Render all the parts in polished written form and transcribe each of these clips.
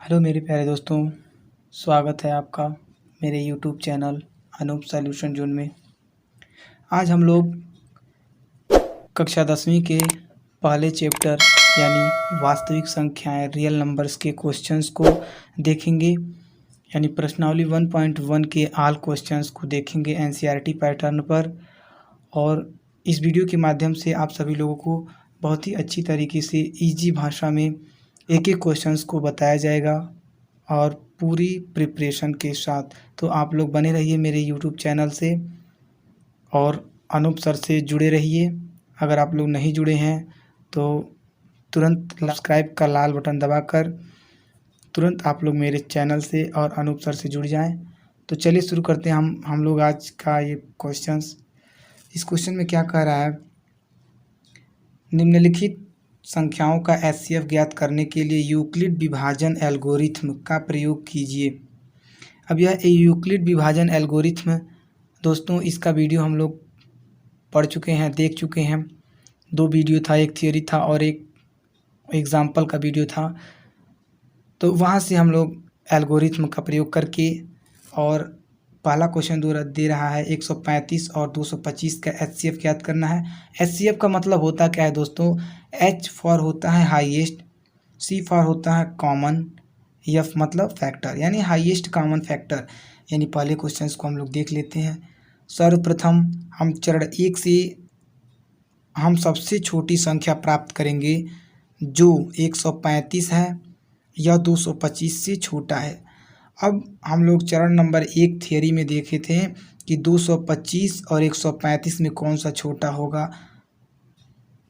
Hello मेरे प्यारे दोस्तों, स्वागत है आपका मेरे YouTube channel Anoop solution zone में। आज हम लोग कक्षा 10वीं के पहले चैप्टर यानी वास्तविक संख्याएं रियल नंबर्स के क्वेश्चंस को देखेंगे, यानी प्रश्नावली 1.1 के ऑल क्वेश्चंस को देखेंगे एनसीईआरटी पैटर्न पर। और इस वीडियो के माध्यम से आप सभी लोगों को बहुत ही अच्छी तरीके से इजी भाषा में एक एक क्वेश्चंस को बताया जाएगा और पूरी प्रिपरेशन के साथ। तो आप लोग बने रहिए मेरे यूट्यूब चैनल से और अनूप सर से जुड़े रहिए। अगर आप लोग नहीं जुड़े हैं तो तुरंत सब्सक्राइब का लाल बटन दबाकर तुरंत आप लोग मेरे चैनल से और अनूप सर से जुड़ जाएं। तो चलिए शुरू करते हैं हम लोग आज का ये क्वेश्चंस। इस क्वेश्चन में क्या कह रहा है, निम्नलिखित संख्याओं का एचसीएफ ज्ञात करने के लिए यूक्लिड विभाजन एल्गोरिथ्म का प्रयोग कीजिए। अब यह यूक्लिड विभाजन एल्गोरिथ्म दोस्तों, इसका वीडियो हम लोग पढ़ चुके हैं, देख चुके हैं। 2 वीडियो था, एक थियोरी था और एक एग्जाम्पल का वीडियो था। तो वहाँ से हम लोग एल्गोरिथ्म का प्रयोग करके, और पहला क्वेश्चन दे रहा है 135 और 225 का एचसीएफ ज्ञात करना है। एचसीएफ का मतलब होता क्या है दोस्तों, एच फॉर होता है हाईएस्ट, सी फॉर होता है कॉमन, एफ मतलब फैक्टर यानी हाईएस्ट कॉमन फैक्टर। यानी पहले क्वेश्चन को हम लोग देख लेते हैं। सर्वप्रथम हम चरण 1 से हम सबसे छोटी संख्या प्राप्त करेंगे जो 135 है या 225 से छोटा है। अब हम लोग चरण नंबर 1 थियरी में देखे थे कि 225 और 135 में कौन सा छोटा होगा।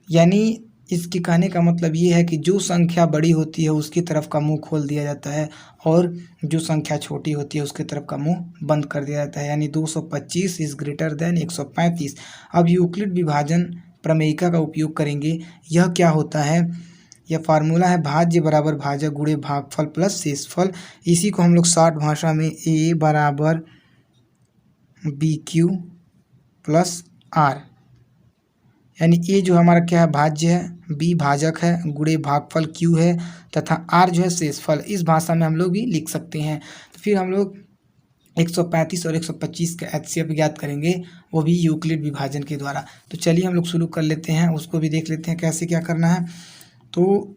यानी इसके कहने का मतलब ये है कि जो संख्या बड़ी होती है उसकी तरफ का मुंह खोल दिया जाता है और जो संख्या छोटी होती है उसकी तरफ का मुंह बंद कर दिया जाता है। यानी 225 इज ग्रेटर देन 135। अब यूक्लिड विभाजन प्रमेयिका का उपयोग करेंगे। यह क्या होता है, यह फार्मूला है भाज्य बराबर भाजक गुणे भागफल प्लस शेषफल। इसी को हम लोग शॉर्ट भाषा में ए बराबर बी क्यू प्लस आर, यानी ए जो हमारा क्या है भाज्य है, बी भाजक है, गुणे भागफल क्यू है तथा आर जो है शेषफल। इस भाषा में हम लोग भी लिख सकते हैं। तो फिर हम लोग 135 और 125 का एचसीएफ ज्ञात करेंगे, वो भी यूक्लिड विभाजन के द्वारा। तो चलिए हम लोग शुरू कर लेते हैं, उसको भी देख लेते हैं कैसे क्या करना है। तो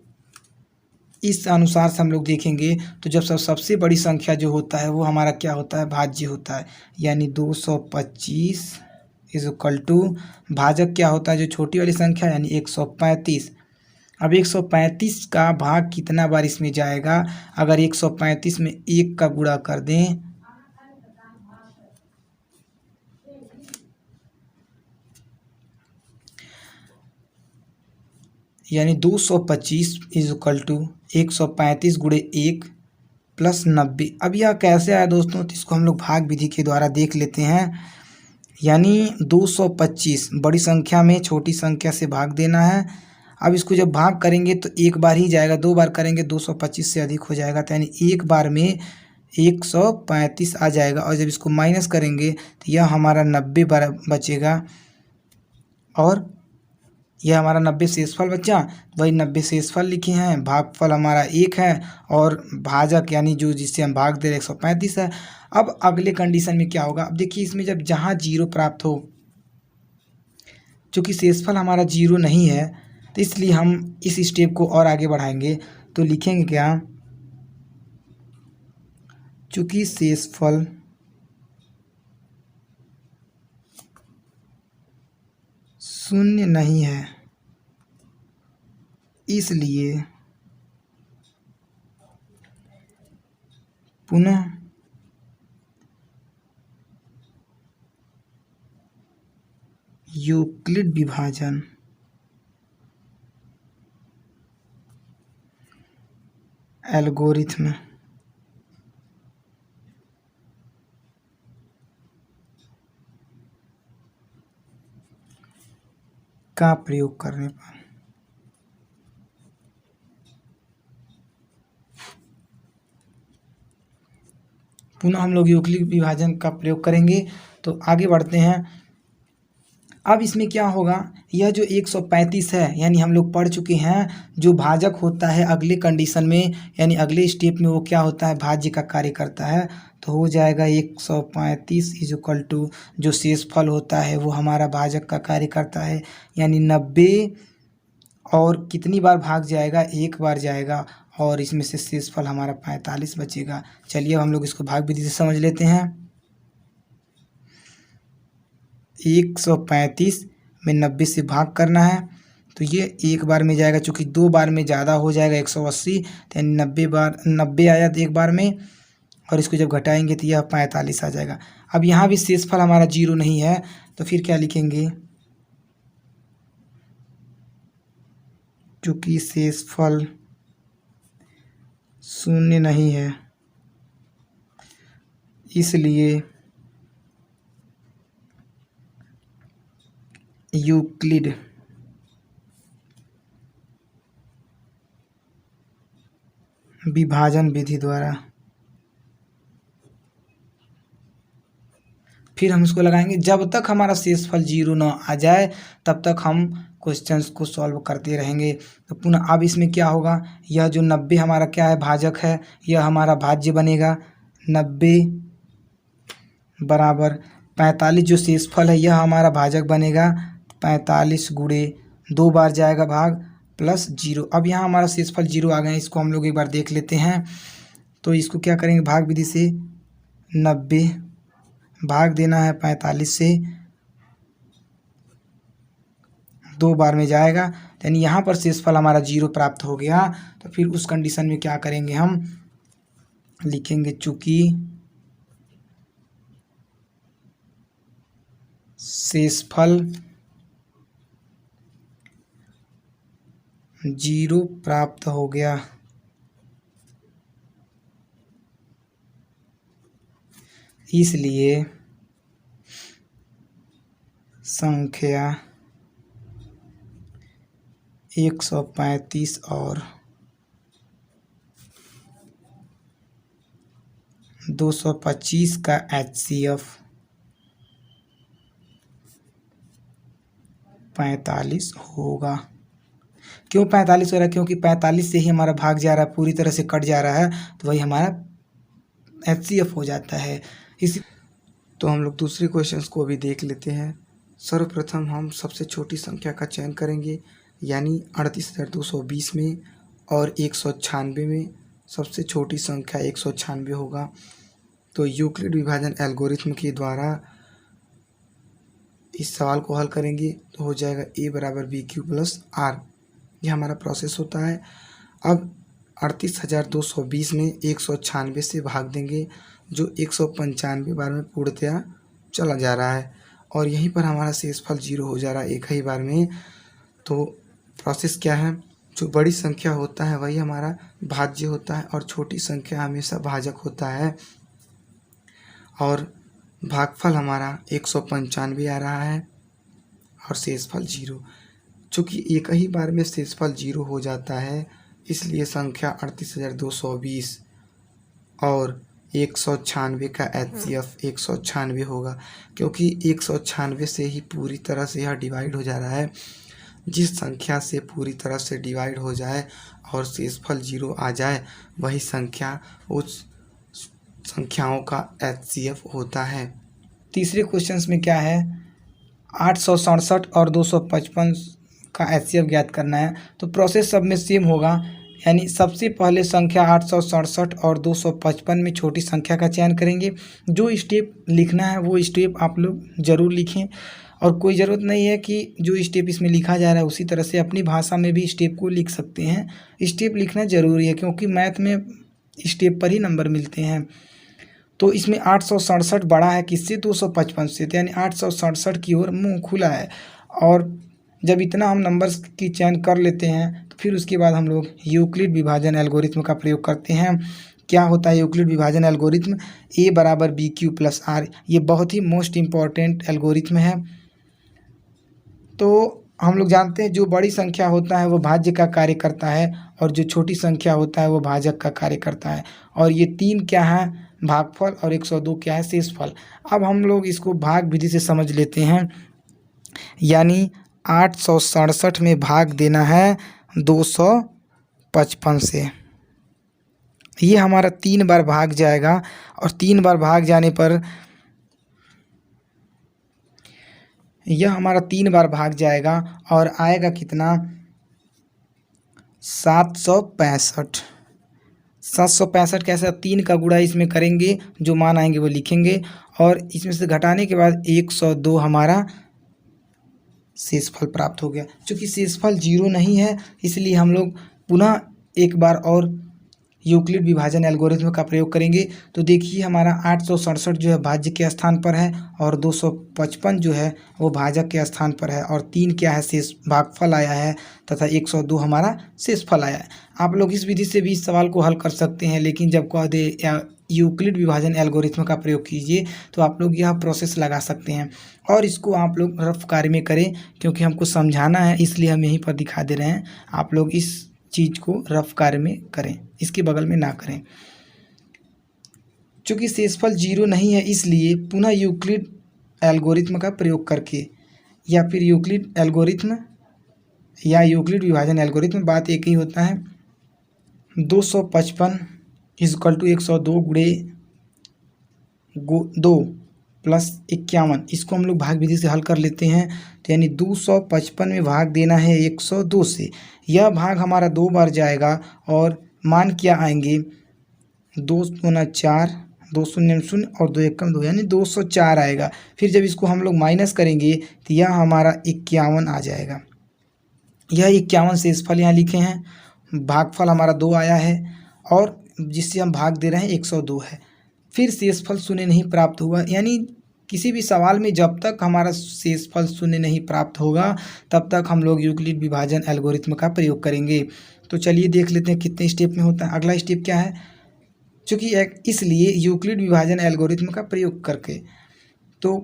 इस अनुसार से हम लोग देखेंगे तो जब सबसे बड़ी संख्या जो होता है वो हमारा क्या होता है, भाज्य होता है। यानी 225 इज इक्वल टू भाजक क्या होता है, जो छोटी वाली संख्या यानी 135। अब 135 का भाग कितना बार इसमें जाएगा, अगर 135 में 1 का गुणा कर दें यानी 225 इज इक्वल टू 135 गुणे 1 प्लस 90। अब यह कैसे आया दोस्तों, तो इसको हम लोग भाग विधि के द्वारा देख लेते हैं। यानी 225 बड़ी संख्या में छोटी संख्या से भाग देना है। अब इसको जब भाग करेंगे तो एक बार ही जाएगा, 2 बार करेंगे 225 से अधिक हो जाएगा। तो यानी एक बार में 135 आ जाएगा और जब इसको माइनस करेंगे तो यह हमारा 90 बार बचेगा और यह हमारा 90 शेषफल बचा। वही 90 शेषफल लिखे हैं, भागफल हमारा 1 है और भाजक यानी जो जिससे हम भाग दे रहे 135 है। अब अगले कंडीशन में क्या होगा, अब देखिए इसमें जब जहाँ 0 प्राप्त हो, चूँकि शेषफल हमारा 0 नहीं है तो इसलिए हम इस स्टेप को और आगे बढ़ाएंगे। तो लिखेंगे क्या, चूँकि शेषफल शून्य नहीं है इसलिए पुनः यूक्लिड विभाजन एल्गोरिथ्म का प्रयोग करने पर पुनः हम लोग यूक्लिड विभाजन का प्रयोग करेंगे। तो आगे बढ़ते हैं। अब इसमें क्या होगा, यह जो 135 है यानी हम लोग पढ़ चुके हैं, जो भाजक होता है अगले कंडीशन में यानी अगले स्टेप में वो क्या होता है, भाज्य का कार्य करता है। तो हो जाएगा 135 इज इक्वल टू जो शेषफल होता है वो हमारा भाजक का कार्य करता है, यानी 90 और कितनी बार भाग जाएगा, एक बार जाएगा, और इसमें से शेषफल हमारा 45 बचेगा। चलिए अब हम लोग इसको भाग विधि से समझ लेते हैं। 135 में 90 से भाग करना है, तो ये एक बार में जाएगा, चूँकि दो बार में ज़्यादा हो जाएगा 180, तो यानी 90 आया एक बार में, और इसको जब घटाएंगे तो यह 45 आ जाएगा। अब यहाँ भी शेषफल हमारा 0 नहीं है, तो फिर क्या लिखेंगे, चूँकि शेषफल 0 नहीं है इसलिए यूक्लिड विभाजन विधि द्वारा, फिर हम इसको लगाएंगे। जब तक हमारा शेषफल 0 ना आ जाए तब तक हम क्वेश्चंस को सॉल्व करते रहेंगे। तो पुनः अब इसमें क्या होगा, यह जो 90 हमारा क्या है, भाजक है, यह हमारा भाज्य बनेगा। 90 बराबर 45 जो शेषफल है यह हमारा भाजक बनेगा। 45 गुणे 2 बार जाएगा भाग प्लस 0। अब यहाँ हमारा शेषफल 0 आ गए, इसको हम लोग एक बार देख लेते हैं। तो इसको क्या करेंगे, भाग विधि से 90 भाग देना है 45 से, 2 बार में जाएगा, यानी यहाँ पर शेषफल हमारा 0 प्राप्त हो गया। तो फिर उस कंडीशन में क्या करेंगे, हम लिखेंगे चूँकि शेषफल 0 प्राप्त हो गया, इसलिए संख्या 135 और 225 का HCF 45 होगा। क्यों 45 हो रहा है, क्योंकि 45 से ही हमारा भाग जा रहा है, पूरी तरह से कट जा रहा है, तो वही हमारा HCF हो जाता है। इसी तो हम लोग दूसरे क्वेश्चंस को भी देख लेते हैं। सर्वप्रथम हम सबसे छोटी संख्या का चयन करेंगे, यानी 38,220 में और 196 में सबसे छोटी संख्या 196 होगा। तो यूक्लिड विभाजन एल्गोरिथम के द्वारा इस सवाल को हल करेंगे तो हो जाएगा a बराबर BQ प्लस R, यह हमारा प्रोसेस होता है। अब 38,220 में 196 से भाग देंगे, जो 195 बार में पूर्णतया चला जा रहा है, और यहीं पर हमारा शेषफल 0 हो जा रहा है एक ही बार में। तो प्रोसेस क्या है, जो बड़ी संख्या होता है वही हमारा भाज्य होता है और छोटी संख्या हमेशा भाजक होता है, और भागफल हमारा 195 आ रहा है और शेषफल 0। चूँकि एक ही बार में शेषफल 0 हो जाता है, इसलिए संख्या 38,220 और 196 का HCF 196 होगा, क्योंकि 196 से ही पूरी तरह से यह डिवाइड हो जा रहा है। जिस संख्या से पूरी तरह से डिवाइड हो जाए और शेषफल 0 आ जाए, वही संख्या उस संख्याओं का HCF होता है। तीसरे क्वेश्चंस में क्या है, 867 और 255 का HCF ज्ञात करना है। तो प्रोसेस सब में सेम होगा, यानी सबसे पहले संख्या 867 और 255 में छोटी संख्या का चयन करेंगे। जो स्टेप लिखना है वो स्टेप आप लोग ज़रूर लिखें, और कोई ज़रूरत नहीं है कि जो स्टेप इसमें लिखा जा रहा है उसी तरह से अपनी भाषा में भी स्टेप को लिख सकते हैं। स्टेप लिखना ज़रूरी है, क्योंकि मैथ में स्टेप पर ही नंबर मिलते हैं। तो इसमें 867 बड़ा है किससे, 255 से, तो यानी 867 की ओर मुंह खुला है। और जब इतना हम नंबर्स की चयन कर लेते हैं तो फिर उसके बाद हम लोग यूक्लिड विभाजन एल्गोरिथम का प्रयोग करते हैं। क्या होता है यूक्लिड विभाजन एल्गोरिथम, a बराबर BQ प्लस R, ये बहुत ही मोस्ट इम्पॉर्टेंट एल्गोरिथम है। तो हम लोग जानते हैं जो बड़ी संख्या होता है वो भाज्य का कार्य करता है, और जो छोटी संख्या होता है वो भाजक का कार्य करता है। और ये 3 क्या है, भागफल, और 102 क्या है, शेषफल। अब हम लोग इसको भाग विधि से समझ लेते हैं। यानी 867 में भाग देना है 255 से। ये हमारा 3 बार भाग जाएगा और 3 बार भाग जाने पर यह हमारा 3 बार भाग जाएगा और आएगा कितना 765। 765 कैसे 3 का गुणा इसमें करेंगे, जो मान आएंगे वो लिखेंगे और इसमें से घटाने के बाद 102 हमारा शेषफल प्राप्त हो गया। चूँकि शेषफल 0 नहीं है इसलिए हम लोग पुनः एक बार और यूक्लिड विभाजन एल्गोरिथ्म का प्रयोग करेंगे। तो देखिए हमारा 867 जो है भाज्य के स्थान पर है और 255 जो है वो भाजक के स्थान पर है और 3 क्या है शेष भागफल आया है तथा 102 हमारा शेषफल आया है। आप लोग इस विधि से भी इस सवाल को हल कर सकते हैं, लेकिन जब कह दे यूक्लिड विभाजन एल्गोरिथ्म का प्रयोग कीजिए तो आप लोग यह प्रोसेस लगा सकते हैं और इसको आप लोग रफ कार्य में करें, क्योंकि हमको समझाना है इसलिए हम यहीं पर दिखा दे रहे हैं। आप लोग इस चीज़ को रफ कार्य में करें, इसके बगल में ना करें। चूँकि शेषफल 0 नहीं है इसलिए पुनः यूक्लिड एल्गोरिथ्म का प्रयोग करके या फिर यूक्लिड एल्गोरिथ्म या यूक्लिड विभाजन एल्गोरिथ्म बात एक ही होता है। 255 इजकल टू 102 गुणे 2 प्लस 51, इसको हम लोग भाग विधि से हल कर लेते हैं। तो यानी 255 में भाग देना है 102 से। यह भाग हमारा 2 बार जाएगा और मान क्या आएंगे 2 दूना 4, 2 शून्य शून्य और 2 एकम 2 यानी 204 आएगा। फिर जब इसको हम लोग माइनस करेंगे तो यह हमारा 51 आ जाएगा। यह 51 शेषफल यहाँ लिखे हैं, भागफल हमारा 2 आया है और जिससे हम भाग दे रहे हैं 102 है। फिर शेषफल शून्य नहीं प्राप्त हुआ, यानी किसी भी सवाल में जब तक हमारा शेषफल शून्य नहीं प्राप्त होगा तब तक हम लोग यूक्लिड विभाजन एल्गोरिथ्म का प्रयोग करेंगे। तो चलिए देख लेते हैं कितने स्टेप में होता है। अगला स्टेप क्या है, चूँकि इसलिए यूक्लिड विभाजन एल्गोरिथ्म का प्रयोग करके तो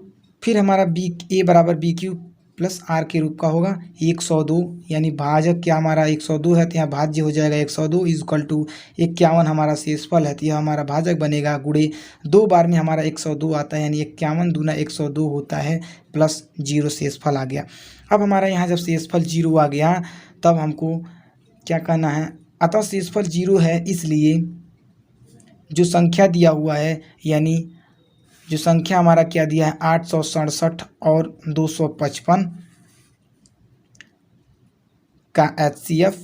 फिर हमारा ए बराबर बी क्यू प्लस आर के रूप का होगा 102, यानी भाजक क्या हमारा 102 है तो यहाँ भाज्य हो जाएगा 102 इजकल टू 51 हमारा शेषफल है तो यह हमारा भाजक बनेगा गुणे 2 बार में हमारा 102 आता है, यानी 51 दूना 102 होता है प्लस 0 शेषफल आ गया। अब हमारा यहाँ जब शेषफल 0 आ गया तब हमको क्या कहना है, अतः शेषफल 0 है इसलिए जो संख्या दिया हुआ है, यानी जो संख्या हमारा क्या दिया है 867 और 255 का HCF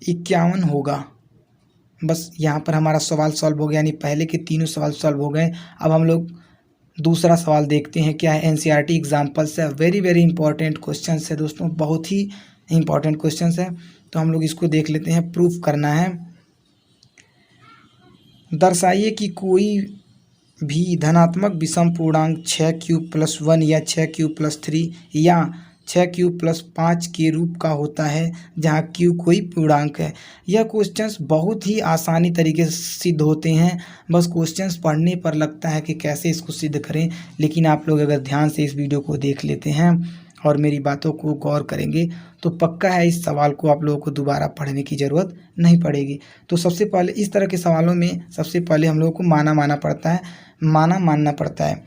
51 होगा। बस यहाँ पर हमारा सवाल सॉल्व हो गया, यानी पहले के तीनों सवाल सॉल्व हो गए। अब हम लोग दूसरा सवाल देखते हैं क्या है। NCERT एग्जाम्पल्स है, वेरी वेरी इंपॉर्टेंट क्वेश्चन है दोस्तों, बहुत ही इंपॉर्टेंट क्वेश्चन है। तो हम लोग इसको देख लेते हैं। प्रूफ करना है, दर्शाइए कि कोई भी धनात्मक विषम पूर्णांक 6 क्यूब प्लस 1 या 6 क्यूब प्लस 3 या 6 क्यूब प्लस 5 के रूप का होता है जहाँ क्यू कोई पूर्णांक है। यह क्वेश्चंस बहुत ही आसानी तरीके से सिद्ध होते हैं, बस क्वेश्चंस पढ़ने पर लगता है कि कैसे इसको सिद्ध करें, लेकिन आप लोग अगर ध्यान से इस वीडियो को देख लेते हैं और मेरी बातों को गौर करेंगे तो पक्का है इस सवाल को आप लोगों को दोबारा पढ़ने की ज़रूरत नहीं पड़ेगी। तो सबसे पहले इस तरह के सवालों में सबसे पहले हम लोगों को मानना पड़ता है।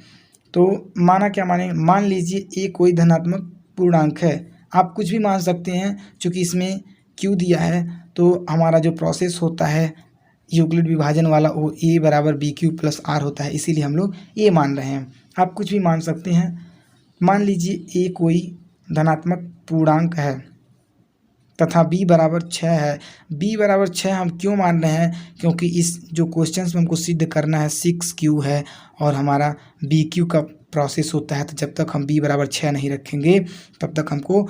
तो माना क्या माने, मान लीजिए ए कोई धनात्मक पूर्णांक है, आप कुछ भी मान सकते हैं। चूँकि इसमें क्यू दिया है तो हमारा जो प्रोसेस होता है यूक्लिड विभाजन वाला वो ए बराबर बी क्यू प्लस आर होता है, इसीलिए हम लोग ए मान रहे हैं। आप कुछ भी मान सकते हैं। मान लीजिए ए कोई धनात्मक पूर्णांक है तथा b बराबर 6 है। b बराबर 6 हम क्यों मान रहे हैं, क्योंकि इस जो क्वेश्चन में हमको सिद्ध करना है 6q है और हमारा bq का प्रोसेस होता है। तो जब तक हम b बराबर 6 नहीं रखेंगे तब तक हमको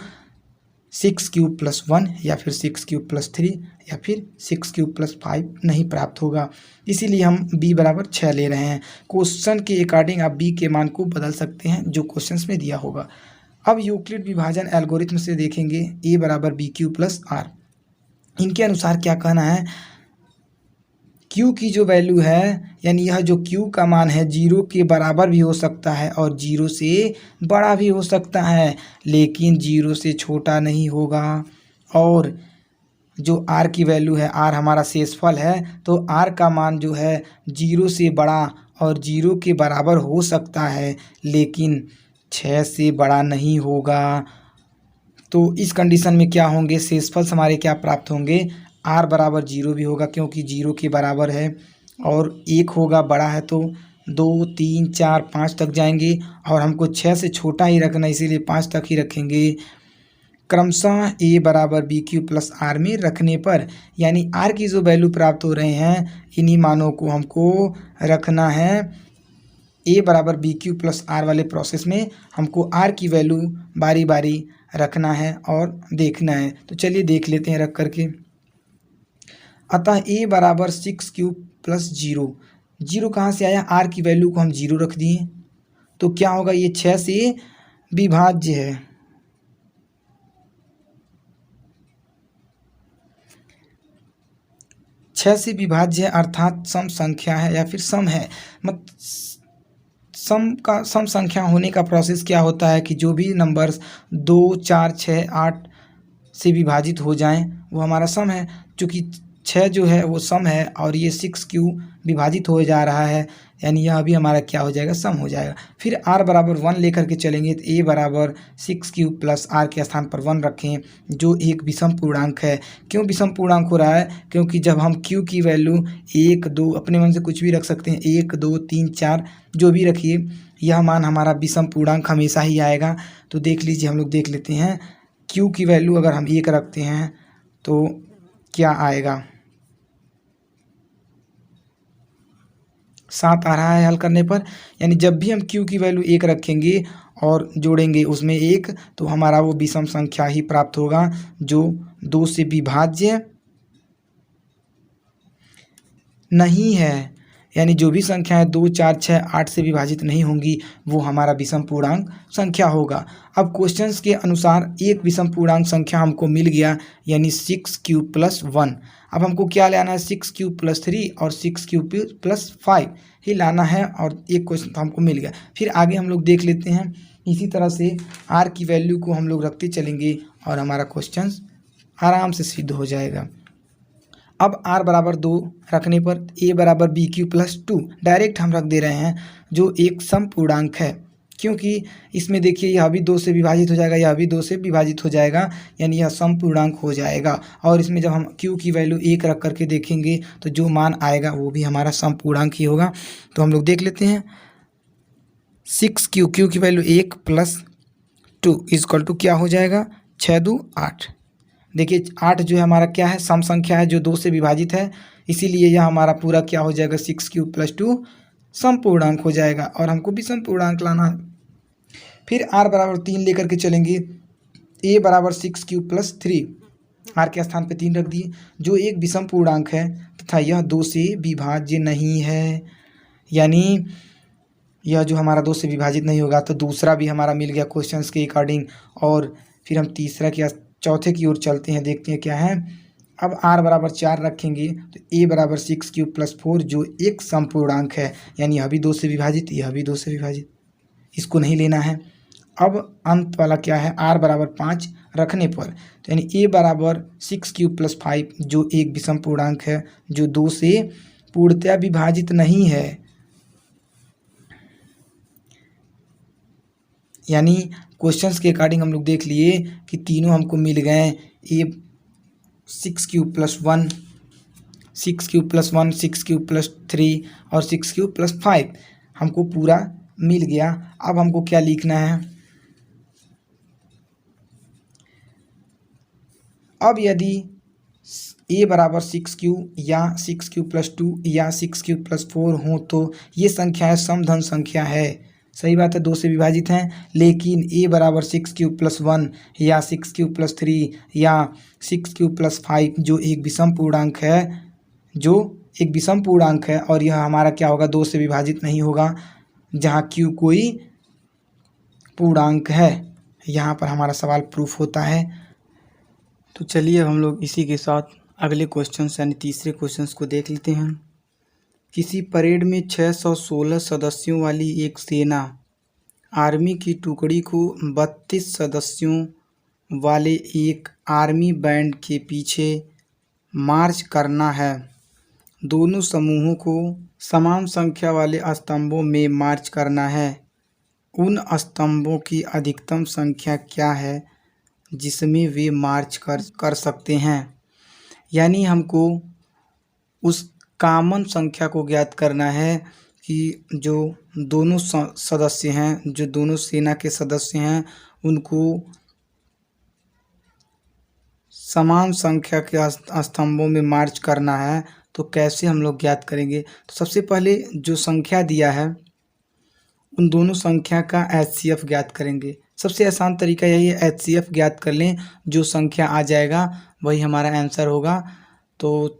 6q प्लस 1 या फिर 6q प्लस 3 या फिर 6q प्लस 5 नहीं प्राप्त होगा, इसीलिए हम b बराबर 6 ले रहे हैं। क्वेश्चन के अकॉर्डिंग आप b के मान को बदल सकते हैं जो क्वेश्चन में दिया होगा। अब यूक्लिड विभाजन एल्गोरिथ्म से देखेंगे a बराबर बी क्यू प्लस आर। इनके अनुसार क्या कहना है, q की जो वैल्यू है, यानी यह जो q का मान है 0 के बराबर भी हो सकता है और 0 से बड़ा भी हो सकता है, लेकिन 0 से छोटा नहीं होगा। और जो r की वैल्यू है, r हमारा शेषफल है, तो r का मान जो है 0 से बड़ा और 0 के बराबर हो सकता है, लेकिन 6 से बड़ा नहीं होगा। तो इस कंडीशन में क्या होंगे, शेषफल हमारे क्या प्राप्त होंगे, r बराबर 0 भी होगा क्योंकि 0 के बराबर है, और 1 होगा, बड़ा है तो 2 3 4 5 तक जाएंगे, और हमको 6 से छोटा ही रखना इसीलिए 5 तक ही रखेंगे। क्रमशः a बराबर बी क्यू प्लस आर में रखने पर, यानी r की जो वैल्यू प्राप्त हो रहे हैं इन्हीं मानों को हमको रखना है a बराबर बी क्यू प्लस आर वाले प्रोसेस में। हमको r की वैल्यू बारी बारी रखना है और देखना है। तो चलिए देख लेते हैं रख करके। अतः a बराबर 6 क्यूब प्लस 0, 0 कहाँ से आया, r की वैल्यू को हम 0 रख दिए, तो क्या होगा, ये 6 से विभाज्य है। छः से विभाज्य है अर्थात सम संख्या है या फिर सम है। मत सम संख्या होने का प्रोसेस क्या होता है कि जो भी नंबर्स 2 4 6 8 से विभाजित हो जाएं वो हमारा सम है। चूँकि 6 जो है वो सम है और ये 6 क्यू विभाजित हो जा रहा है, यानी यह भी हमारा क्या हो जाएगा, सम हो जाएगा। फिर r बराबर 1 लेकर के चलेंगे तो a बराबर 6 क्यू प्लस r के स्थान पर 1 रखें जो एक विषम पूर्णांक है। क्यों विषम पूर्णांक हो रहा है, क्योंकि जब हम q की वैल्यू 1 2 अपने मन से कुछ भी रख सकते हैं, 1 2 3 4 जो भी रखिए, यह मान हमारा विषम पूर्णांक हमेशा ही आएगा। तो देख लीजिए, हम लोग देख लेते हैं q की वैल्यू अगर हम 1 रखते हैं तो क्या आएगा, 7 आ रहा है हल करने पर। यानी जब भी हम q की वैल्यू 1 रखेंगे और जोड़ेंगे उसमें 1, तो हमारा वो विषम संख्या ही प्राप्त होगा जो 2 से विभाज्य नहीं है। यानी जो भी संख्या है 2 4 6 8 से विभाजित नहीं होंगी वो हमारा विषम पूर्णांक संख्या होगा। अब क्वेश्चंस के अनुसार एक विषम पूर्णांक संख्या हमको मिल गया, यानी 6 क्यूब प्लस 1। अब हमको क्या लाना है, 6 क्यूब प्लस 3 और 6 क्यूब प्लस 5 ही लाना है, और एक क्वेश्चन तो हमको मिल गया। फिर आगे हम लोग देख लेते हैं। इसी तरह से r की वैल्यू को हम लोग रखते चलेंगे और हमारा क्वेश्चन आराम से सिद्ध हो जाएगा। अब r बराबर 2 रखने पर a बराबर बी क्यू प्लस 2 डायरेक्ट हम रख दे रहे हैं जो एक सम पूर्णांक है, क्योंकि इसमें देखिए यह भी 2 से विभाजित हो जाएगा, यह भी 2 से विभाजित हो जाएगा, यानी यह सम पूर्णांक हो जाएगा। और इसमें जब हम q की वैल्यू 1 रख करके देखेंगे तो जो मान आएगा वो भी हमारा सम पूर्णांक ही होगा। तो हम लोग देख लेते हैं, 6 क्यू की वैल्यू 1 प्लस 2 इजक्वल टू क्या हो जाएगा, 6 2 8। देखिए 8 जो है हमारा क्या है, सम संख्या है जो 2 से विभाजित है, इसीलिए यह हमारा पूरा क्या हो जाएगा, 6 क्यूब प्लस 2 सम पूर्णांक हो जाएगा, और हमको भी सम पूर्णांक लाना है। फिर r बराबर 3 लेकर के चलेंगे, a बराबर 6 क्यूब प्लस 3, r के स्थान पे 3 रख दिए जो एक विषम पूर्णांक है तथा यह 2 से विभाज्य नहीं है। यानी यह जो हमारा 2 से विभाजित नहीं होगा, तो दूसरा भी हमारा मिल गया क्वेश्चंस के अकॉर्डिंग। और फिर हम तीसरा के चौथे की ओर चलते हैं, देखते हैं क्या है। अब r बराबर 4 रखेंगे तो a बराबर 6 क्यूब प्लस 4 जो एक समपूर्णांक है, यानी यह भी 2 से विभाजित, यह भी 2 से विभाजित, इसको नहीं लेना है। अब अंत वाला क्या है, r बराबर 5 रखने पर, तो यानी a बराबर 6 क्यूब प्लस 5 जो एक विषम पूर्णांक है जो 2 से पूर्णतया विभाजित नहीं है। यानी क्वेश्चंस के अकॉर्डिंग हम लोग देख लिए कि तीनों हमको मिल गए, ए 6 cube plus 1, 6 cube plus 1, 6 cube plus 3 और 6 क्यूब प्लस 5 हमको पूरा मिल गया। अब हमको क्या लिखना है, अब यदि a बराबर 6 क्यू या 6 क्यू प्लस 2 या 6 क्यू प्लस 4 हो तो ये संख्याएं समधन संख्या है। सही बात है, 2 से विभाजित हैं, लेकिन a बराबर 6 क्यूब प्लस 1 या 6 क्यूब प्लस 3 या 6 क्यूब प्लस 5 जो एक विषम पूर्णांक है, जो एक विषम पूर्णांक है, और यह हमारा क्या होगा, 2 से विभाजित नहीं होगा जहाँ q कोई पूर्णांक है। यहाँ पर हमारा सवाल प्रूफ होता है। तो चलिए अब हम लोग इसी के साथ अगले क्वेश्चन यानी तीसरे क्वेश्चंस को देख लेते हैं। किसी परेड में 616 सदस्यों वाली एक सेना आर्मी की टुकड़ी को 32 सदस्यों वाले एक आर्मी बैंड के पीछे मार्च करना है। दोनों समूहों को समान संख्या वाले स्तंभों में मार्च करना है। उन स्तंभों की अधिकतम संख्या क्या है जिसमें वे मार्च कर सकते हैं। यानी हमको उस कॉमन संख्या को ज्ञात करना है कि जो दोनों सदस्य हैं, जो दोनों सेना के सदस्य हैं, उनको समान संख्या के स्तंभों में मार्च करना है। तो कैसे हम लोग ज्ञात करेंगे? तो सबसे पहले जो संख्या दिया है उन दोनों संख्या का HCF ज्ञात करेंगे। सबसे आसान तरीका यही है, HCF ज्ञात कर लें, जो संख्या आ जाएगा वही हमारा आंसर होगा। तो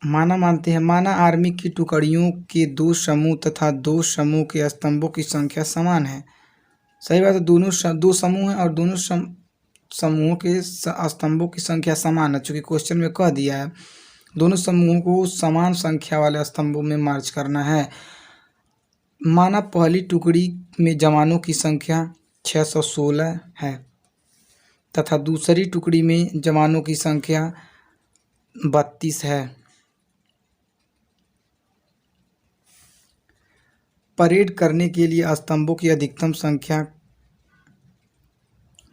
माना आर्मी की टुकड़ियों के 2 समूह तथा 2 समूह के स्तंभों की संख्या समान है। सही बात है, दोनों 2 समूह हैं और दोनों समूहों के स्तंभों की संख्या समान है। चूँकि क्वेश्चन में कह दिया है दोनों समूहों को समान संख्या वाले स्तंभों में मार्च करना है। माना पहली टुकड़ी में जवानों की संख्या 616 है तथा दूसरी टुकड़ी में जवानों की संख्या 32 है। परेड करने के लिए स्तंभों की अधिकतम संख्या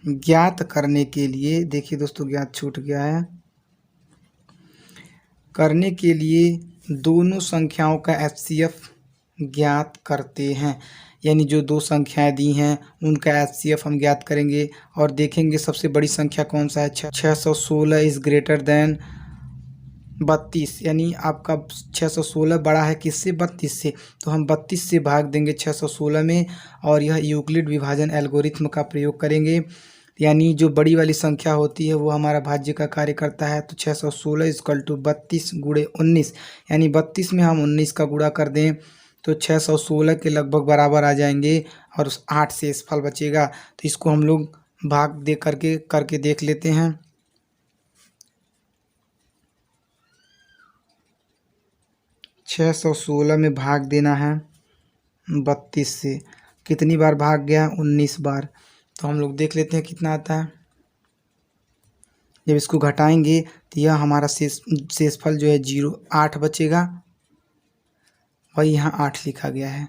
ज्ञात करने के लिए, देखिए दोस्तों ज्ञात छूट गया है, करने के लिए दोनों संख्याओं का HCF ज्ञात करते हैं। यानी जो 2 संख्याएं दी हैं उनका HCF हम ज्ञात करेंगे और देखेंगे सबसे बड़ी संख्या कौन सा है। 616 इज़ ग्रेटर देन 32, यानी आपका 616 बड़ा है किससे? 32 से। तो हम 32 से भाग देंगे 616 में और यह यूक्लिड विभाजन एल्गोरिथ्म का प्रयोग करेंगे। यानी जो बड़ी वाली संख्या होती है वो हमारा भाज्य का कार्य करता है। तो 616 इक्वल टू 32 गुणे 19, यानी 32 में हम 19 का गुणा कर दें तो 616 के लगभग बराबर आ जाएंगे और उस 8 से फल बचेगा। तो इसको हम लोग भाग दे करके देख लेते हैं। 616 में भाग देना है 32 से, कितनी बार भाग गया? 19 बार। तो हम लोग देख लेते हैं कितना आता है। जब इसको घटाएंगे तो यह हमारा शेषफल जो है 8 बचेगा, वही यहाँ 8 लिखा गया है।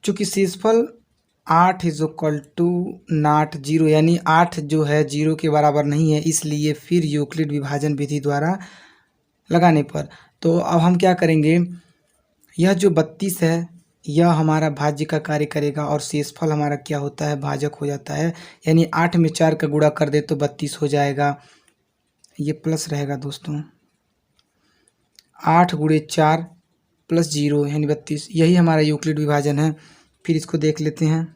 चूँकि शेषफल 8 इज इक्वल टू नॉट 0, यानी 8 जो है 0 के बराबर नहीं है, इसलिए फिर यूक्लिड विभाजन विधि द्वारा लगाने पर तो अब हम क्या करेंगे, यह जो 32 है यह हमारा भाज्य का कार्य करेगा और शेषफल हमारा क्या होता है? भाजक हो जाता है। यानी 8 में 4 का गुणा कर दे तो 32 हो जाएगा, ये प्लस रहेगा दोस्तों। 8 गुणे 4 प्लस 0 यानी 32, यही हमारा यूक्लिड विभाजन है। फिर इसको देख लेते हैं।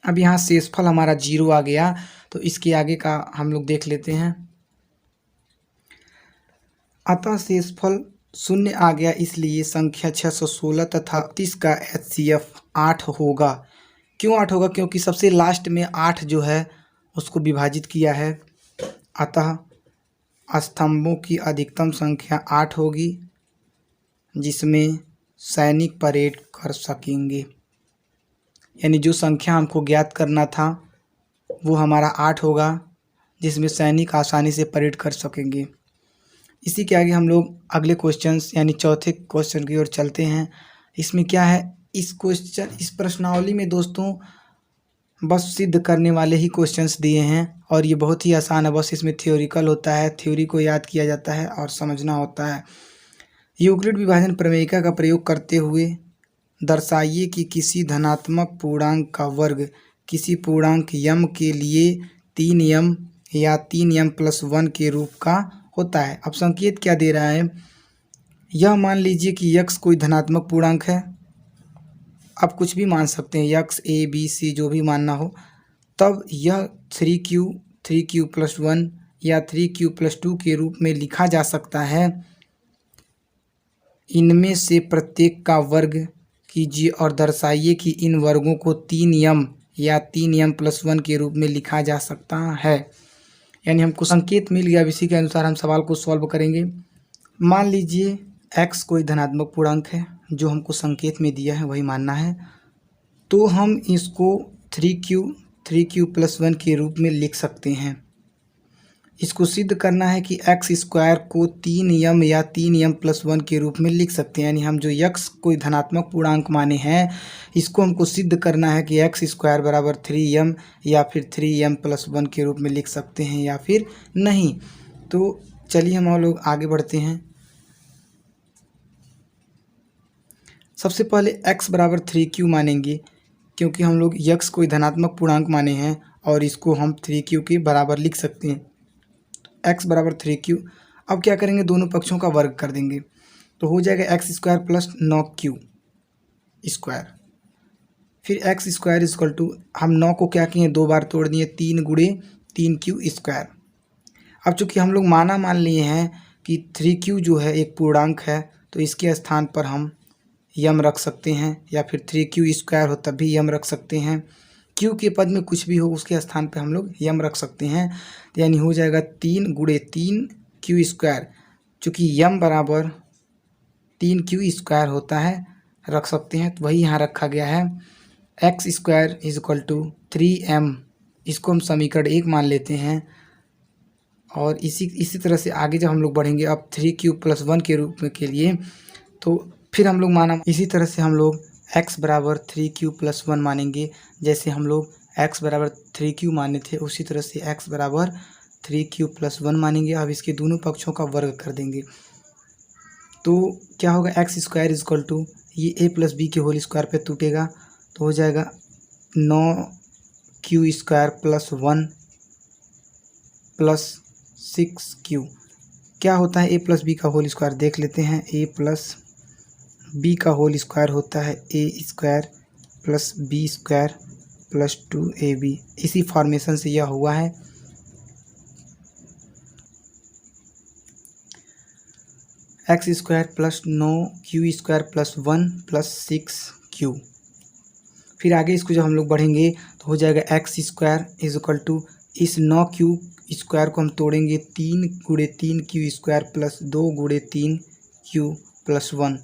अब यहाँ शेषफल हमारा 0 आ गया, तो इसके आगे का हम लोग देख लेते हैं। अतः शेषफल 0 आ गया, इसलिए संख्या 616 तथा 32 का HCF 8 होगा। क्यों 8 होगा? क्योंकि सबसे लास्ट में 8 जो है उसको विभाजित किया है। अतः स्तंभों की अधिकतम संख्या 8 होगी जिसमें सैनिक परेड कर सकेंगे। यानी जो संख्या हमको ज्ञात करना था वो हमारा 8 होगा जिसमें सैनिक आसानी से परेड कर सकेंगे। इसी के आगे हम लोग अगले क्वेश्चंस यानी चौथे क्वेश्चन की ओर चलते हैं। इसमें क्या है, इस प्रश्नावली में दोस्तों बस सिद्ध करने वाले ही क्वेश्चंस दिए हैं और ये बहुत ही आसान है। बस इसमें थ्योरिकल होता है, थ्योरी को याद किया जाता है और समझना होता है। यूक्लिड विभाजन प्रमेयिका का प्रयोग करते हुए दर्शाइए कि किसी धनात्मक पूर्णांक का वर्ग किसी पूर्णांक यम के लिए 3m या 3m+1 के रूप का होता है। अब संकेत क्या दे रहा है, यह मान लीजिए कि x कोई धनात्मक पूर्णांक है। आप कुछ भी मान सकते हैं, x a b c जो भी मानना हो। तब यह 3q+1 या 3q+2 के रूप में लिखा जा सकता है। इनमें से प्रत्येक का वर्ग कीजिए और दर्शाइए कि इन वर्गों को 3m या 3m+1 के रूप में लिखा जा सकता है। यानी हमको संकेत मिल गया, इसी के अनुसार हम सवाल को सॉल्व करेंगे। मान लीजिए x कोई धनात्मक पूर्णांक है, जो हमको संकेत में दिया है वही मानना है। तो हम इसको 3q+1 के रूप में लिख सकते हैं। इसको सिद्ध करना है कि एक्स स्क्वायर को 3m या 3m+1 के रूप में लिख सकते हैं। यानी हम जो यक्स कोई धनात्मक पूर्णांक माने हैं, इसको हमको सिद्ध करना है कि एक्स स्क्वायर बराबर 3m या फिर 3m+1 के रूप में लिख सकते हैं या फिर नहीं। तो चलिए हम लोग आगे बढ़ते हैं। सबसे पहले x बराबर 3q मानेंगे, क्योंकि हम लोग यक्स कोई धनात्मक पूर्णांक माने हैं और इसको हम 3q के बराबर लिख सकते हैं। x बराबर 3q। अब क्या करेंगे, दोनों पक्षों का वर्ग कर देंगे तो हो जाएगा x square plus 9q square. फिर एक्स स्क्वायर इक्वल टू, हम 9 को क्या किए, 2 बार तोड़ दिए, 3 गुणे 3q स्क्वायर। अब चूंकि हम लोग मान लिए हैं कि 3q जो है एक पूर्णांक है, तो इसके स्थान पर हम यम रख सकते हैं, या फिर 3q स्क्वायर हो तब भी यम रख सकते हैं। q के पद में कुछ भी हो उसके स्थान पर हम लोग यम रख सकते हैं। यानी हो जाएगा 3 गुणे 3q स्क्वायर। चूँकि यम बराबर 3q स्क्वायर होता है, रख सकते हैं, तो वही यहाँ रखा गया है। X square is equal to 3m, इसको हम समीकरण 1 मान लेते हैं। और इसी तरह से आगे जब हम लोग बढ़ेंगे अब 3q+1 के रूप में के लिए, तो फिर हम लोग माना इसी तरह से हम लोग x बराबर 3q+1 मानेंगे। जैसे हम लोग x बराबर 3q माने थे, उसी तरह से x बराबर 3q+1 मानेंगे। अब इसके दोनों पक्षों का वर्ग कर देंगे तो क्या होगा, x square is equal to, ये a प्लस बी के होल स्क्वायर पे टूटेगा तो हो जाएगा 9q square plus 1 plus 6q। क्या होता है a प्लस बी का होल स्क्वायर, देख लेते हैं। a प्लस बी का होल स्क्वायर होता है a square plus B square plus 2ab। इसी फॉर्मेशन से यह हुआ है। X square plus 9q square plus 1 plus 6q। फिर आगे इसको जब हम लोग बढ़ेंगे तो हो जाएगा x square is equal to, इस 9q स्क्वायर को हम तोड़ेंगे, 3 गुणे 3q स्क्वायर प्लस 2 गुणे 3q प्लस 1।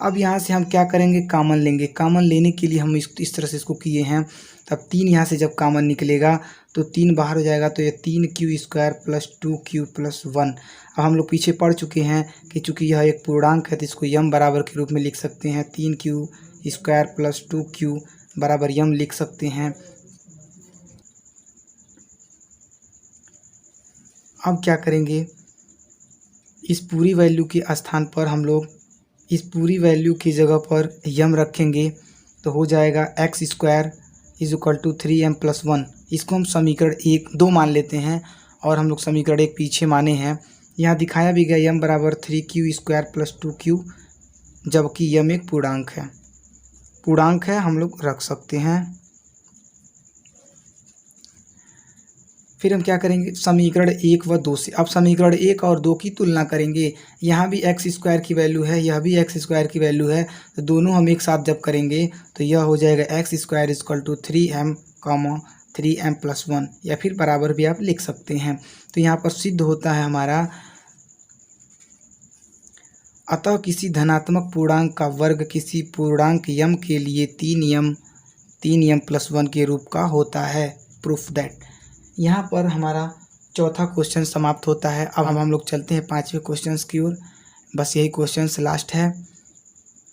अब यहाँ से हम क्या करेंगे, कामन लेंगे। कामन लेने के लिए हम इस तरह से इसको किए हैं। तब 3 यहाँ से जब कामन निकलेगा तो 3 बाहर हो जाएगा, तो ये 3q square plus 2q plus 1। अब हम लोग पीछे पढ़ चुके हैं कि चूँकि यह एक पूर्णांक है तो इसको यम बराबर के रूप में लिख सकते हैं। 3q स्क्वायर प्लस 2q बराबर यम लिख सकते हैं। अब क्या करेंगे, इस पूरी वैल्यू के स्थान पर हम लोग इस पूरी वैल्यू की जगह पर यम रखेंगे तो हो जाएगा x square is equal to 3m+1। इसको हम समीकरण 2 मान लेते हैं और हम लोग समीकरण 1 पीछे माने हैं। यहाँ दिखाया भी गया यम बराबर 3q स्क्वायर प्लस 2q, जबकि यम एक पूर्णांक है, हम लोग रख सकते हैं। फिर हम क्या करेंगे, समीकरण 1 व 2 से अब समीकरण 1 और 2 की तुलना करेंगे। यहाँ भी एक्स स्क्वायर की वैल्यू है, यह भी एक्स स्क्वायर की वैल्यू है, तो दोनों हम एक साथ जब करेंगे तो यह हो जाएगा x square equal to 3m, 3m+1, या फिर बराबर भी आप लिख सकते हैं। तो यहाँ पर सिद्ध होता है हमारा, अतः किसी धनात्मक पूर्णांक का वर्ग किसी पूर्णांक यम के लिए 3m+1 के रूप का होता है। Proof that. यहाँ पर हमारा चौथा क्वेश्चन समाप्त होता है। अब हम लोग चलते हैं 5वें क्वेश्चन की ओर। बस यही क्वेश्चन लास्ट है,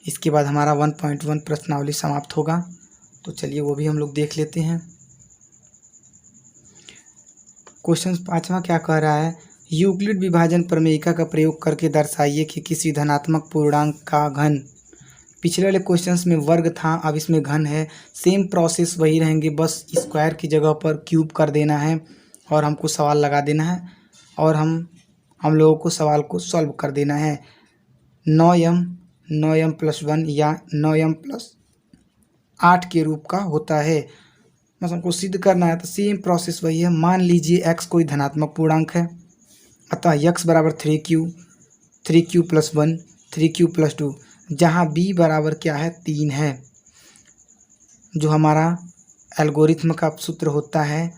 इसके बाद हमारा 1.1 प्रश्नावली समाप्त होगा। तो चलिए वो भी हम लोग देख लेते हैं। क्वेश्चन 5वां क्या कह रहा है, यूक्लिड विभाजन प्रमेयिका का प्रयोग करके दर्शाइए कि किसी धनात्मक पूर्णांक का घन। पिछले वाले क्वेश्चंस में वर्ग था, अब इसमें घन है। सेम प्रोसेस वही रहेंगे, बस स्क्वायर की जगह पर क्यूब कर देना है और हमको सवाल लगा देना है और हम लोगों को सवाल को सॉल्व कर देना है। 9m+1 या 9m+8 के रूप का होता है। बस हमको सिद्ध करना है, तो सेम प्रोसेस वही है। मान लीजिए x कोई धनात्मक पूर्णांक है, अतः x बराबर 3q+1 3q+2, जहाँ b बराबर क्या है, 3 है। जो हमारा एल्गोरिथम का सूत्र होता है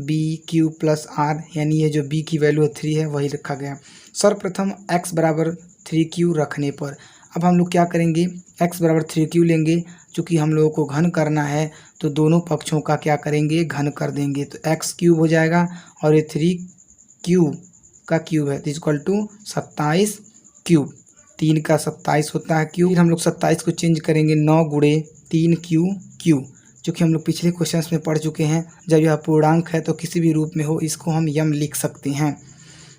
BQ+R, यानी ये जो b की वैल्यू 3 है वही रखा गया। सर्वप्रथम x बराबर 3q रखने पर अब हम लोग क्या करेंगे, x बराबर 3q लेंगे। चूँकि हम लोगों को घन करना है तो दोनों पक्षों का क्या करेंगे, घन कर देंगे। तो x क्यूब हो जाएगा और ये 3 क्यूब का क्यूब है तो इक्वल टू 27 क्यूब। 3 का 27 होता है क्यूब। फिर हम लोग 27 को चेंज करेंगे 9 गुणे 3 क्यू क्यू, जो कि हम लोग पिछले क्वेश्चंस में पढ़ चुके हैं। जब यह पूर्णांक है तो किसी भी रूप में हो इसको हम यम लिख सकते हैं।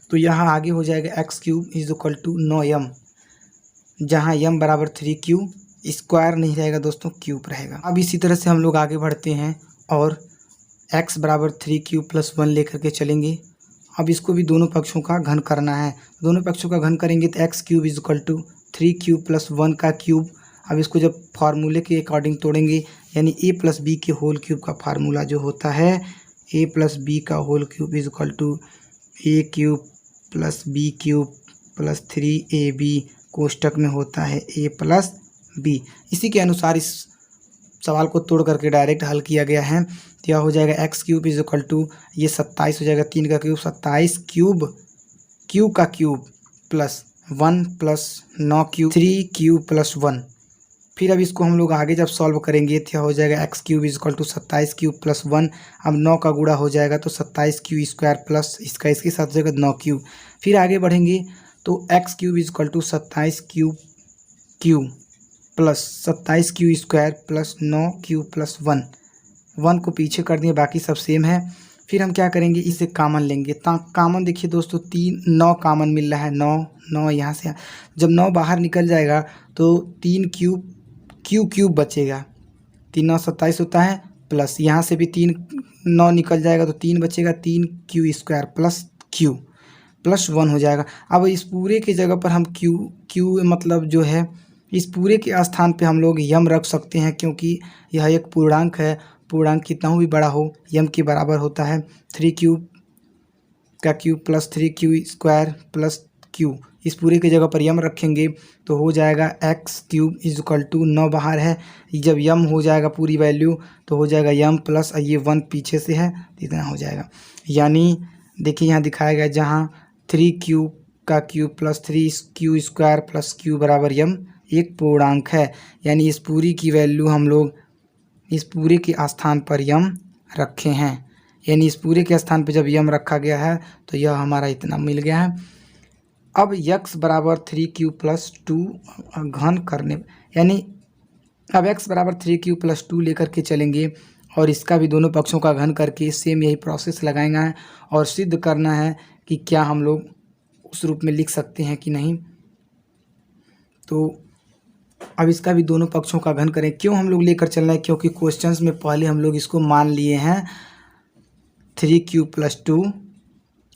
तो यहाँ आगे हो जाएगा x cube is equal to 9m, जहाँ यम बराबर 3q, स्क्वायर नहीं रहेगा दोस्तों, क्यूब रहेगा। अब इसी तरह से हम लोग आगे बढ़ते हैं और x बराबर 3q प्लस 1 लेकर के चलेंगे। अब इसको भी दोनों पक्षों का घन करना है। दोनों पक्षों का घन करेंगे तो x cube is equal to 3q plus 1 का क्यूब। अब इसको जब फार्मूले के अकॉर्डिंग तोड़ेंगे, यानी a प्लस बी के होल क्यूब का फार्मूला जो होता है a प्लस बी का whole cube is equal to a cube plus B cube plus 3ab कोष्टक में होता है a प्लस बी। इसी के अनुसार इस सवाल को तोड़ करके डायरेक्ट हल किया गया है। तो यह हो जाएगा x cube is equal to ये 27 हो जाएगा, 3 का क्यूब 27 क्यूब क्यू का cube plus 1 plus 9 cube 3q plus 1। फिर अब इसको हम लोग आगे जब सॉल्व करेंगे तो यह हो जाएगा x cube is equal to 27 cube plus 1। अब 9 का गुणा हो जाएगा तो 27 क्यू स्क्वायर प्लस इसका इसके साथ हो जाएगा 9 क्यू। फिर आगे बढ़ेंगे तो x cube is equal to 27 cube Q plus 27 Q square plus 9 Q plus 1 को पीछे कर दिए, बाकी सब सेम है। फिर हम क्या करेंगे, इसे कॉमन लेंगे। कॉमन देखिए दोस्तों 9 कॉमन मिल रहा है, 9 यहाँ से। जब 9 बाहर निकल जाएगा तो 3 क्यूब बचेगा। 3 9 27 होता है, प्लस यहाँ से भी 9 निकल जाएगा तो 3 बचेगा, 3q square plus q plus 1 हो जाएगा। अब इस पूरे की जगह पर हम q मतलब जो है इस पूरे के स्थान पे हम लोग यम रख सकते हैं, क्योंकि यह एक पूर्णांक है। पूर्णांक कितना भी बड़ा हो यम के बराबर होता है। 3q का cube plus 3q square plus q, इस पूरे की जगह पर यम रखेंगे तो हो जाएगा x cube is equal to 9 बाहर है, जब यम हो जाएगा पूरी वैल्यू तो हो जाएगा यम प्लस ये 1 पीछे से है तो इतना हो जाएगा। यानी देखिए यहाँ दिखाया गया जहाँ 3q का cube plus 3q square plus q बराबर यम एक पूर्णांक है। यानी इस पूरी की वैल्यू हम लोग इस पूरे के स्थान पर यम रखे हैं। यानी इस पूरे के स्थान पर जब यम रखा गया है तो यह हमारा इतना मिल गया है। अब x बराबर 3q प्लस 2 घन करने, यानी अब x बराबर 3q प्लस 2 लेकर के चलेंगे और इसका भी दोनों पक्षों का घन करके सेम यही प्रोसेस लगाएंगे और सिद्ध करना है कि क्या हम लोग उस रूप में लिख सकते हैं कि नहीं। तो अब इसका भी दोनों पक्षों का घन करें। क्यों हम लोग लेकर चलना है, क्योंकि क्वेश्चंस में पहले हम लोग इसको मान लिए हैं 3q प्लस 2,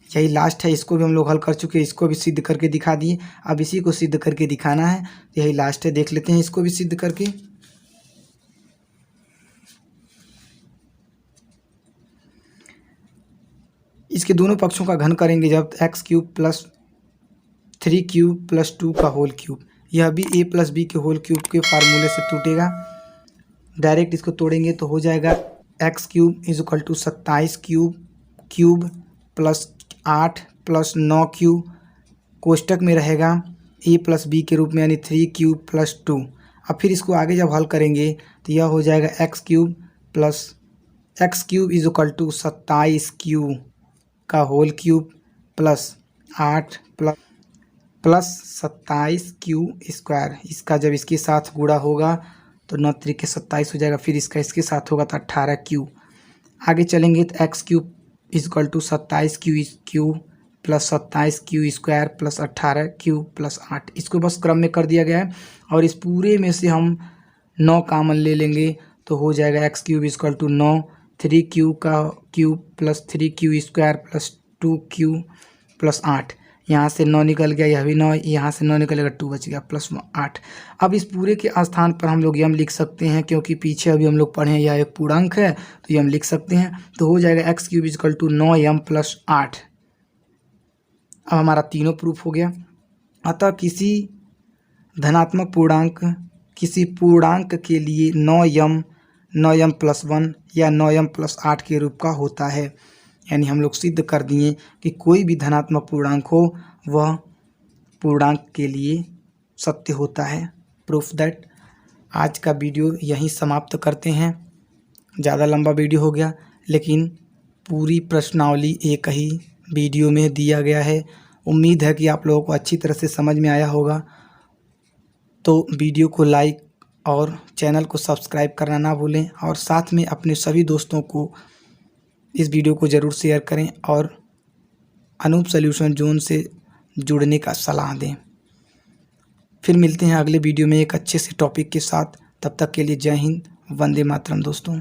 यही लास्ट है। इसको भी हम लोग हल कर चुके हैं, इसको भी सिद्ध करके दिखा दिए। अब इसी को सिद्ध करके दिखाना है, यही लास्ट है। देख लेते हैं इसको भी सिद्ध करके। इसके दोनों पक्षों का घन करेंगे जब x cube plus 3q plus 2 का होल क्यूब, यह भी a प्लस बी के होल क्यूब के फार्मूले से टूटेगा। डायरेक्ट इसको तोड़ेंगे तो हो जाएगा x cube is equal to 27 cube plus 8 plus 9 cube, कोष्टक में रहेगा a प्लस बी के रूप में, यानी 3q प्लस 2। अब फिर इसको आगे जब हल करेंगे तो यह हो जाएगा x cube is equal to 27 cube का whole cube plus 8 plus 27 Q square. इसका जब इसके साथ गुणा होगा तो 9 3 27 हो जाएगा, फिर इसका इसके साथ होगा तो 18 क्यू। आगे चलेंगे तो x cube is equal to 27 Q plus 27 Q square plus 18 Q plus 8। इसको बस क्रम में कर दिया गया है और इस पूरे में से हम 9 कॉमन ले लेंगे तो हो जाएगा x cube is equal to 9, 3q का cube plus 3q square plus 2q plus 8। यहाँ से 9 निकल गया, यह भी 9, यहाँ से 9 निकलेगा 2 बच गया प्लस 8। अब इस पूरे के स्थान पर हम लोग यम लिख सकते हैं, क्योंकि पीछे अभी हम लोग पढ़े हैं यह एक पूर्णांक है तो यम लिख सकते हैं। तो हो जाएगा x cube equal to 9m plus 8। अब हमारा तीनों प्रूफ हो गया। अतः किसी धनात्मक पूर्णांक के लिए 9m प्लस 1 या 9m प्लस 8 के रूप का होता है। यानी हम लोग सिद्ध कर दिए कि कोई भी धनात्मक पूर्णांक हो वह पूर्णांक के लिए सत्य होता है। Proof that. आज का वीडियो यहीं समाप्त करते हैं। ज़्यादा लंबा वीडियो हो गया, लेकिन पूरी प्रश्नावली एक ही वीडियो में दिया गया है। उम्मीद है कि आप लोगों को अच्छी तरह से समझ में आया होगा। तो वीडियो को लाइक और चैनल को सब्सक्राइब करना ना भूलें और साथ में अपने सभी दोस्तों को इस वीडियो को ज़रूर शेयर करें और अनूप सॉल्यूशन जोन से जुड़ने का सलाह दें। फिर मिलते हैं अगले वीडियो में एक अच्छे से टॉपिक के साथ। तब तक के लिए जय हिंद, वंदे मातरम दोस्तों।